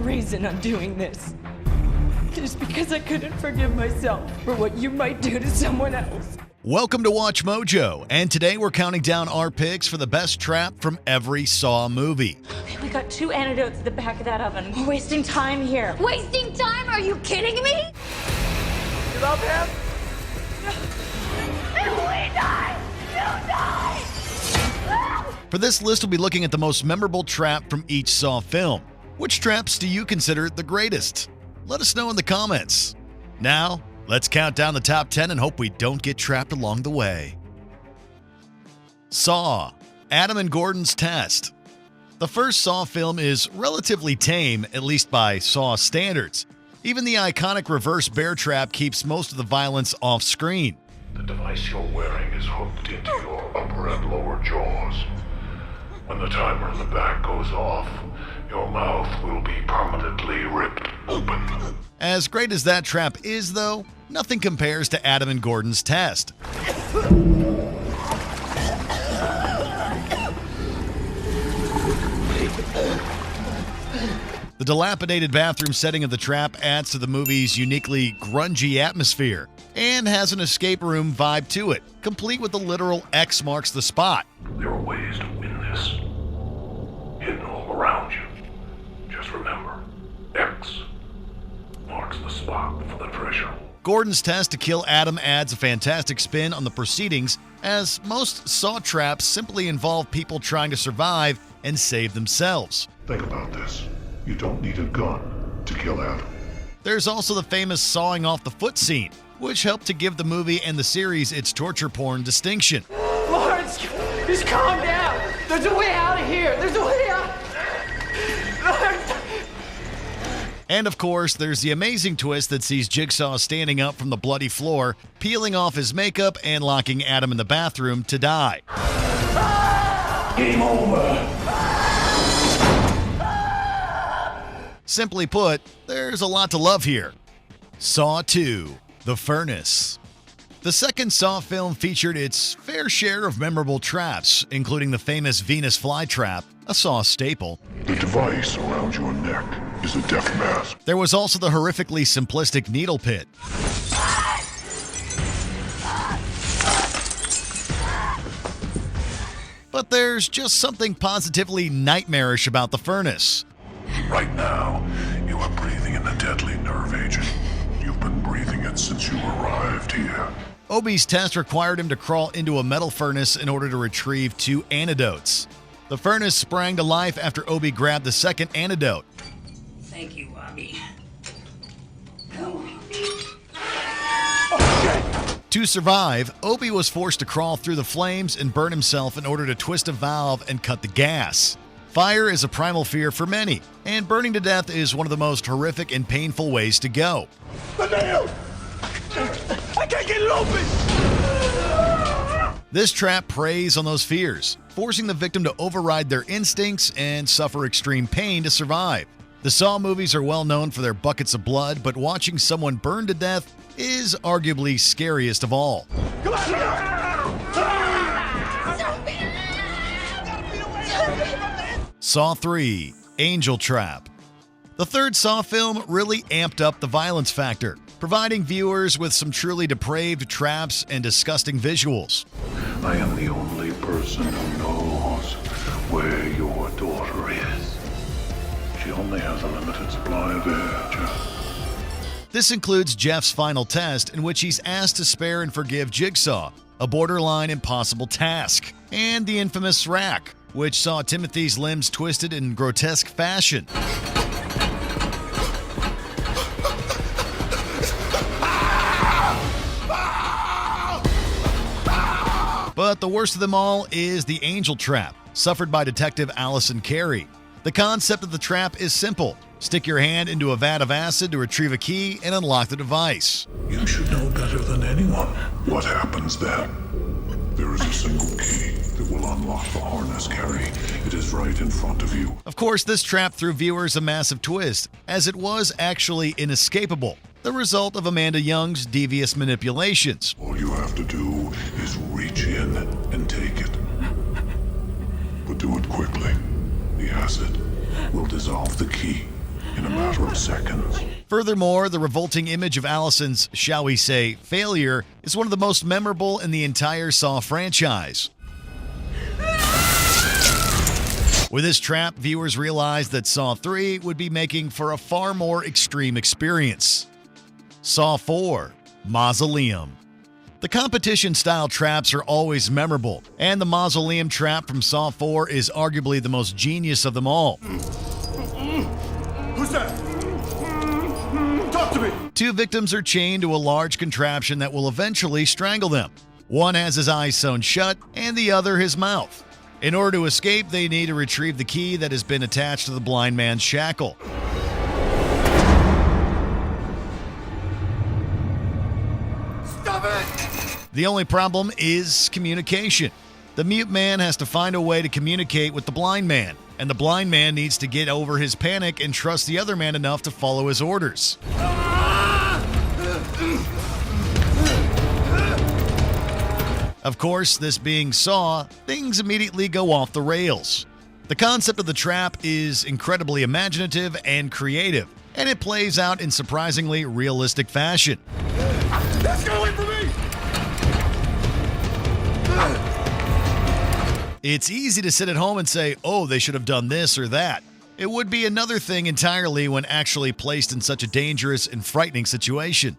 reason I'm doing this. Just because I couldn't forgive myself for what you might do to someone else. Welcome to Watch Mojo, and today we're counting down our picks for the best trap from every Saw movie. We got 2 antidotes at the back of that oven. We're wasting time here. Wasting time? Are you kidding me? You love him? If we die, you die! For this list, we'll be looking at the most memorable trap from each Saw film. Which traps do you consider the greatest? Let us know in the comments. Now, let's count down the top 10 and hope we don't get trapped along the way. Saw: Adam and Gordon's Test. The first Saw film is relatively tame, at least by Saw standards. Even the iconic reverse bear trap keeps most of the violence off screen. The device you're wearing is hooked into your upper and lower jaws. When the timer in the back goes off, your mouth will be permanently ripped open. As great as that trap is, though, nothing compares to Adam and Gordon's Test. The dilapidated bathroom setting of the trap adds to the movie's uniquely grungy atmosphere and has an escape room vibe to it, complete with the literal X marks the spot. There are ways to win this, hidden all around you. Just remember, X marks the spot for the treasure. Gordon's test to kill Adam adds a fantastic spin on the proceedings, as most Saw traps simply involve people trying to survive and save themselves. Think about this. You don't need a gun to kill Adam. There's also the famous sawing off the foot scene, which helped to give the movie and the series its torture porn distinction. Lawrence, just calm down. There's a way out of here. There's a way out. Lawrence. And of course, there's the amazing twist that sees Jigsaw standing up from the bloody floor, peeling off his makeup and locking Adam in the bathroom to die. Game over. Simply put, there's a lot to love here. Saw 2: The Furnace. The second Saw film featured its fair share of memorable traps, including the famous Venus flytrap, a Saw staple. The device around your neck is a death mask. There was also the horrifically simplistic needle pit. But there's just something positively nightmarish about the furnace. Right now, you are breathing in a deadly nerve agent. You've been breathing it since you arrived here. Obi's test required him to crawl into a metal furnace in order to retrieve 2 antidotes. The furnace sprang to life after Obi grabbed the second antidote. Thank you, Obi. To survive, Obi was forced to crawl through the flames and burn himself in order to twist a valve and cut the gas. Fire is a primal fear for many, and burning to death is one of the most horrific and painful ways to go. The nail! I can't get it open! This trap preys on those fears, forcing the victim to override their instincts and suffer extreme pain to survive. The Saw movies are well known for their buckets of blood, but watching someone burn to death is arguably scariest of all. Come on! Saw 3: Angel Trap. The third Saw film really amped up the violence factor, providing viewers with some truly depraved traps and disgusting visuals. I am the only person who knows where your daughter is. She only has a limited supply of air, Jeff. This includes Jeff's final test, in which he's asked to spare and forgive Jigsaw, a borderline impossible task, and the infamous rack, which saw Timothy's limbs twisted in grotesque fashion. But the worst of them all is the angel trap, suffered by Detective Allison Carey. The concept of the trap is simple. Stick your hand into a vat of acid to retrieve a key and unlock the device. You should know better than anyone what happens then. There is a single key that will unlock the harness, Carrie. It is right in front of you. Of course, this trap threw viewers a massive twist, as it was actually inescapable, the result of Amanda Young's devious manipulations. All you have to do is reach in and take it. But do it quickly. The acid will dissolve the key in a matter of seconds. Furthermore, the revolting image of Allison's, shall we say, failure is one of the most memorable in the entire Saw franchise. With this trap, viewers realized that Saw 3 would be making for a far more extreme experience. Saw 4: Mausoleum. The competition-style traps are always memorable, and the mausoleum trap from Saw 4 is arguably the most genius of them all. Who's that? Talk to me! 2 victims are chained to a large contraption that will eventually strangle them. One has his eyes sewn shut, and the other his mouth. In order to escape, they need to retrieve the key that has been attached to the blind man's shackle. Stop it! The only problem is communication. The mute man has to find a way to communicate with the blind man, and the blind man needs to get over his panic and trust the other man enough to follow his orders. Of course, this being Saw, things immediately go off the rails. The concept of the trap is incredibly imaginative and creative, and it plays out in surprisingly realistic fashion. Let's get away from me! It's easy to sit at home and say, oh, they should have done this or that. It would be another thing entirely when actually placed in such a dangerous and frightening situation.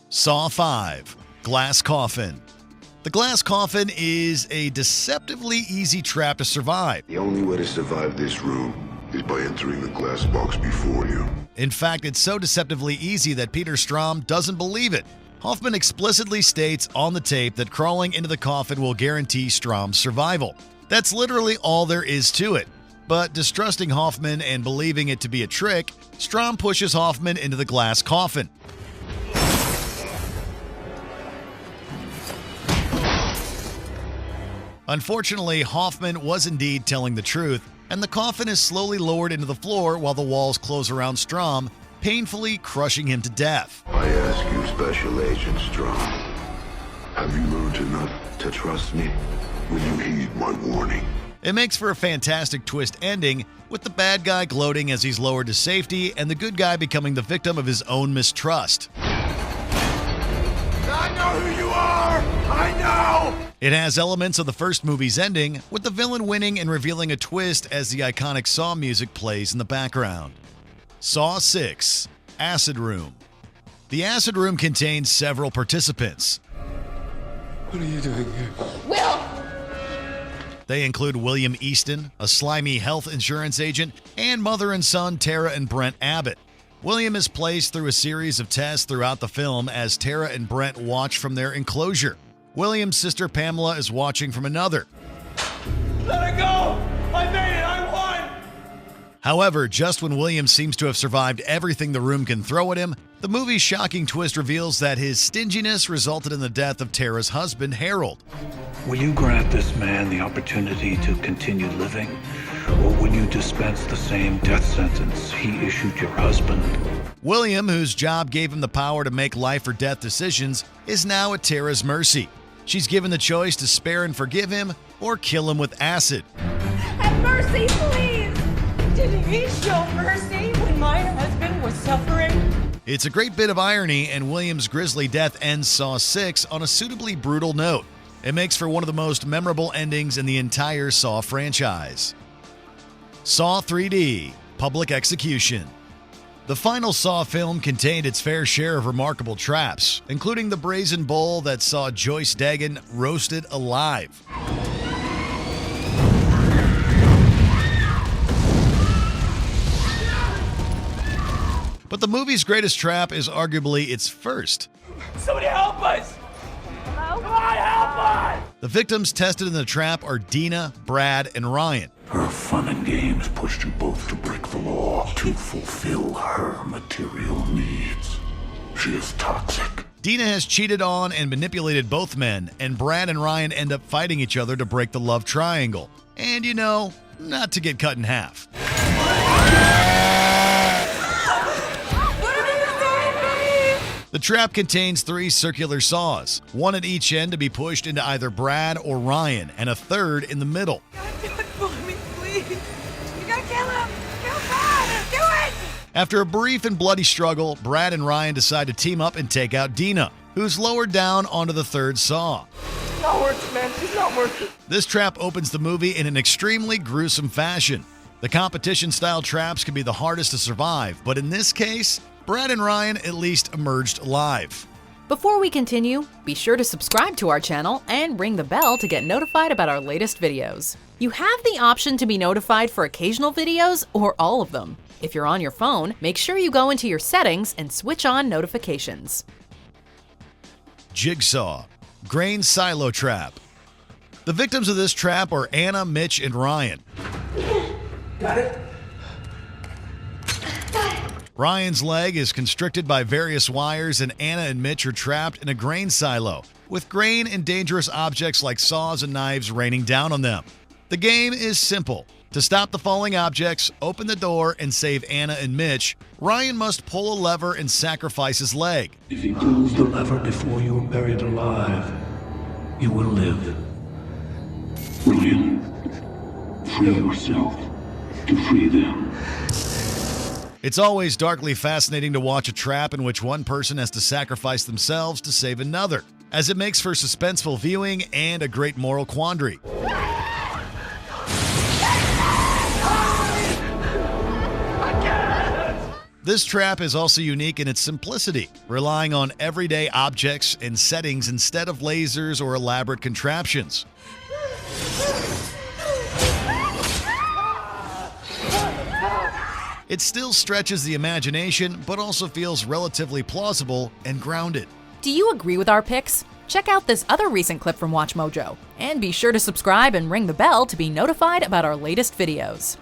Saw 5: Glass Coffin. The glass coffin is a deceptively easy trap to survive. The only way to survive this room is by entering the glass box before you. In fact, it's so deceptively easy that Peter Strahm doesn't believe it. Hoffman explicitly states on the tape that crawling into the coffin will guarantee Strahm's survival. That's literally all there is to it. But distrusting Hoffman and believing it to be a trick, Strahm pushes Hoffman into the glass coffin. Unfortunately, Hoffman was indeed telling the truth, and the coffin is slowly lowered into the floor while the walls close around Strahm, painfully crushing him to death. I ask you, Special Agent Strahm, have you learned enough to trust me? Will you heed my warning? It makes for a fantastic twist ending, with the bad guy gloating as he's lowered to safety and the good guy becoming the victim of his own mistrust. I know who you are! I know! It has elements of the first movie's ending, with the villain winning and revealing a twist as the iconic Saw music plays in the background. Saw 6: Acid Room. The Acid Room contains several participants. What are you doing here? Will! They include William Easton, a slimy health insurance agent, and mother and son Tara and Brent Abbott. William is placed through a series of tests throughout the film as Tara and Brent watch from their enclosure. William's sister Pamela is watching from another. Let it go! I made it! I won! However, just when William seems to have survived everything the room can throw at him, the movie's shocking twist reveals that his stinginess resulted in the death of Tara's husband, Harold. Will you grant this man the opportunity to continue living, or will you dispense the same death sentence he issued your husband? William, whose job gave him the power to make life or death decisions, is now at Tara's mercy. She's given the choice to spare and forgive him or kill him with acid. Have mercy, please! Did he show mercy when my husband was suffering? It's a great bit of irony, and William's grisly death ends Saw 6 on a suitably brutal note. It makes for one of the most memorable endings in the entire Saw franchise. Saw 3D: Public Execution. The final Saw film contained its fair share of remarkable traps, including the brazen bowl that saw Joyce Dagan roasted alive. But the movie's greatest trap is arguably its first. Somebody help us! Hello? Come on, help us! The victims tested in the trap are Dina, Brad, and Ryan. Her fun and games pushed you both to break the law to fulfill her material needs. She is toxic. Dina has cheated on and manipulated both men, and Brad and Ryan end up fighting each other to break the love triangle. And you know, not to get cut in half. The trap contains 3 circular saws, one at each end to be pushed into either Brad or Ryan, and a third in the middle. Do it for me, please. You gotta kill him! Kill Brad! Do it! After a brief and bloody struggle, Brad and Ryan decide to team up and take out Dina, who's lowered down onto the third saw. Not worth it, man. She's not worth it. This trap opens the movie in an extremely gruesome fashion. The competition-style traps can be the hardest to survive, but in this case, Brad and Ryan at least emerged alive. Before we continue, be sure to subscribe to our channel and ring the bell to get notified about our latest videos. You have the option to be notified for occasional videos or all of them. If you're on your phone, make sure you go into your settings and switch on notifications. Jigsaw, grain silo trap. The victims of this trap are Anna, Mitch, and Ryan. Got it? Ryan's leg is constricted by various wires, and Anna and Mitch are trapped in a grain silo, with grain and dangerous objects like saws and knives raining down on them. The game is simple. To stop the falling objects, open the door, and save Anna and Mitch, Ryan must pull a lever and sacrifice his leg. If you pulls the lever before you're buried alive, you will live. Ryan, free yourself to free them. It's always darkly fascinating to watch a trap in which one person has to sacrifice themselves to save another, as it makes for suspenseful viewing and a great moral quandary. This trap is also unique in its simplicity, relying on everyday objects and settings instead of lasers or elaborate contraptions. It still stretches the imagination, but also feels relatively plausible and grounded. Do you agree with our picks? Check out this other recent clip from WatchMojo, and be sure to subscribe and ring the bell to be notified about our latest videos.